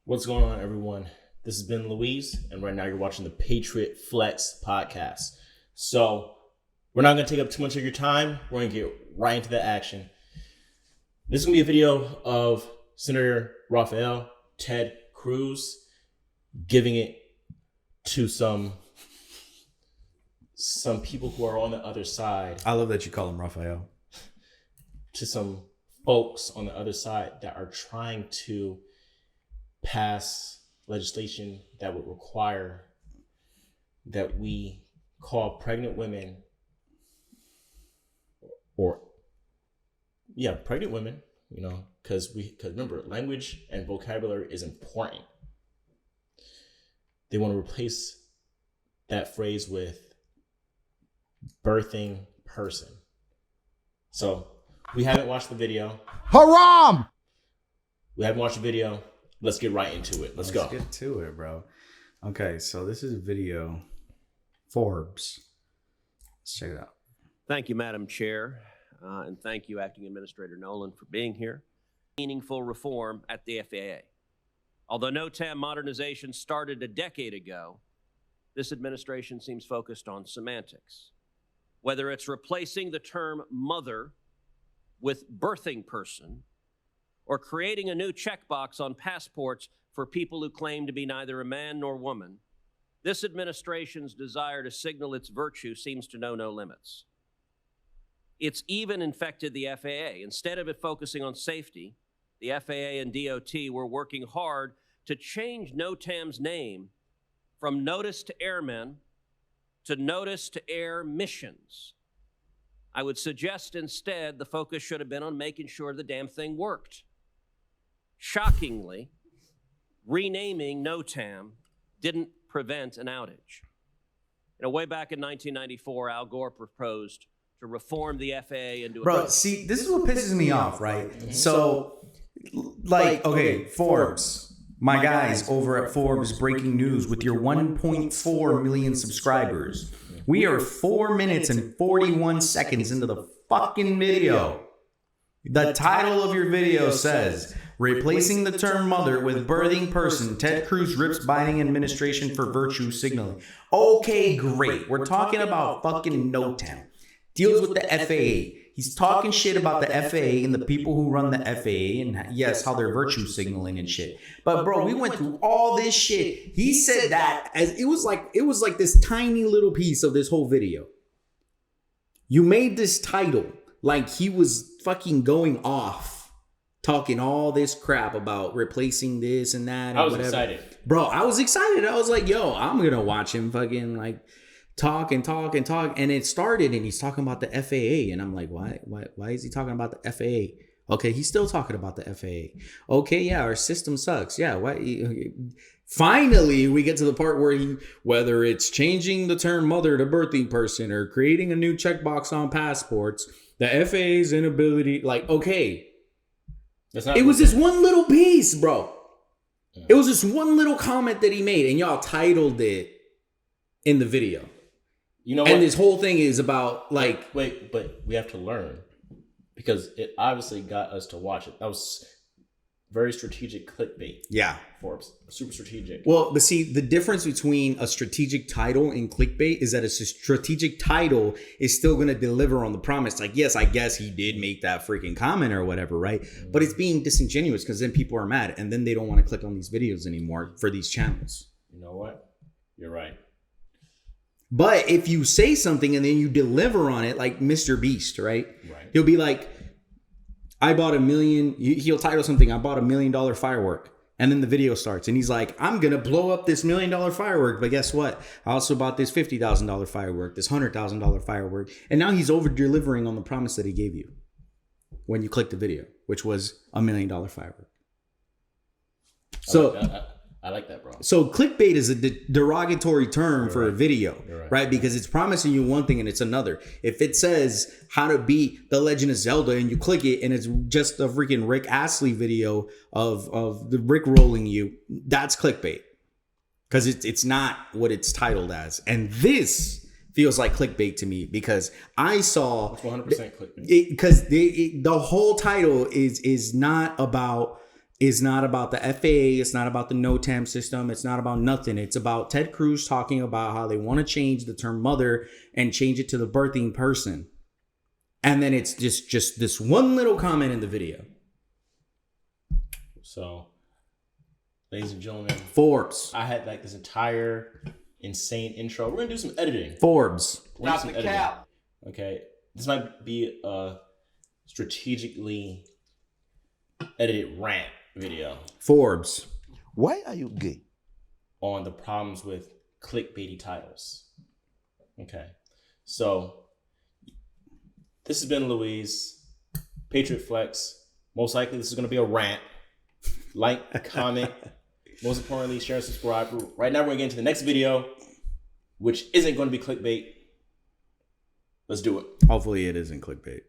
What's going on, everyone? This has been Louise, and right now you're watching the Patriot Flex podcast. So we're not going to take up too much of your time. We're going to get right into the action. This is going to be a video of Senator Ted Cruz giving it to some people who are on the other side. I love that you call him Raphael. To some folks on the other side that are trying to pass legislation that would require that we call pregnant women pregnant women, because remember, language and vocabulary is important. They want to replace that phrase with birthing person. So we haven't watched the video. Haram! We haven't watched the video. Let's get right into it. Let's go. Let's get to it, bro. Okay, so this is a video. Forbes. Let's check it out. Thank you, Madam Chair, and thank you, Acting Administrator Nolan, for being here. Meaningful reform at the FAA. Although NOTAM modernization started a decade ago, this administration seems focused on semantics. Whether it's replacing the term mother with birthing person, or creating a new checkbox on passports for people who claim to be neither a man nor woman, this administration's desire to signal its virtue seems to know no limits. It's even infected the FAA. Instead of it focusing on safety, the FAA and DOT were working hard to change NOTAM's name from Notice to Airmen to Notice to Air Missions. I would suggest instead the focus should have been on making sure the damn thing worked. Shockingly, renaming NOTAM didn't prevent an outage. Way back in 1994, Al Gore proposed to reform the FAA into a... Bro, see, this is what pisses me off, right? Mm-hmm. So, okay, Forbes, my guys over at Forbes Breaking News with your 1.4 million subscribers. We are 4 minutes and 41 seconds into the fucking video. The title of your video says, replacing the term mother with birthing person, Ted Cruz rips Biden administration for virtue signaling. Okay, great. We're talking about fucking NOTAM. Deals with the FAA. He's talking shit about the FAA and the people who run the FAA and yes, how they're virtue signaling and shit. But bro, we went through all this shit. He said that as it was like this tiny little piece of this whole video. You made this title like he was fucking going off, talking all this crap about replacing this and that. And I was whatever. excited. Bro, I was excited. I was like, yo, I'm going to watch him fucking like talk. And it started and he's talking about the FAA. And I'm like, why is he talking about the FAA? Okay, he's still talking about the FAA. Okay, yeah, our system sucks. Yeah, why? Finally, we get to the part where whether it's changing the term mother to birthing person or creating a new checkbox on passports, the FAA's inability, okay. It was this one little piece, bro. Yeah. It was this one little comment that he made, and y'all titled it in the video. You know, and this whole thing is about wait, but we have to learn because it obviously got us to watch it. That was very strategic clickbait. Yeah. Forbes, super strategic. Well, but see, the difference between a strategic title and clickbait is that a strategic title is still going to deliver on the promise. Like, yes, I guess he did make that freaking comment or whatever, right? Mm-hmm. But it's being disingenuous because then people are mad and then they don't want to click on these videos anymore for these channels. You know what? You're right. But if you say something and then you deliver on it, like Mr. Beast, right? He'll be like, I bought $1 million. He'll title something, I bought $1 million firework. And then the video starts and he's like, I'm going to blow up this $1 million firework. But guess what? I also bought this $50,000 firework, this $100,000 firework. And now he's over delivering on the promise that he gave you when you clicked the video, which was $1 million firework. So I like that, bro. So clickbait is a derogatory term for a video, right? Because it's promising you one thing and it's another. If it says how to beat The Legend of Zelda and you click it and it's just a freaking Rick Astley video of the Rick rolling you, that's clickbait. Because it's not what it's titled as. And this feels like clickbait to me because I saw... It's 100% clickbait. Because the whole title is not about is not about the FAA. It's not about the no-TAM system. It's not about nothing. It's about Ted Cruz talking about how they want to change the term mother and change it to the birthing person. And then it's just this one little comment in the video. So, ladies and gentlemen, Forbes. I had like this entire insane intro. We're gonna do some editing. Forbes. Stop the cap. Okay, this might be a strategically edited rant video. Forbes. Why are you gay? On the problems with clickbaity titles. Okay, so this has been Luis, Patriot Flex. Most likely this is gonna be a rant. Like, comment, most importantly, share and subscribe. Right now we're gonna get into the next video, which isn't gonna be clickbait. Let's do it. Hopefully it isn't clickbait.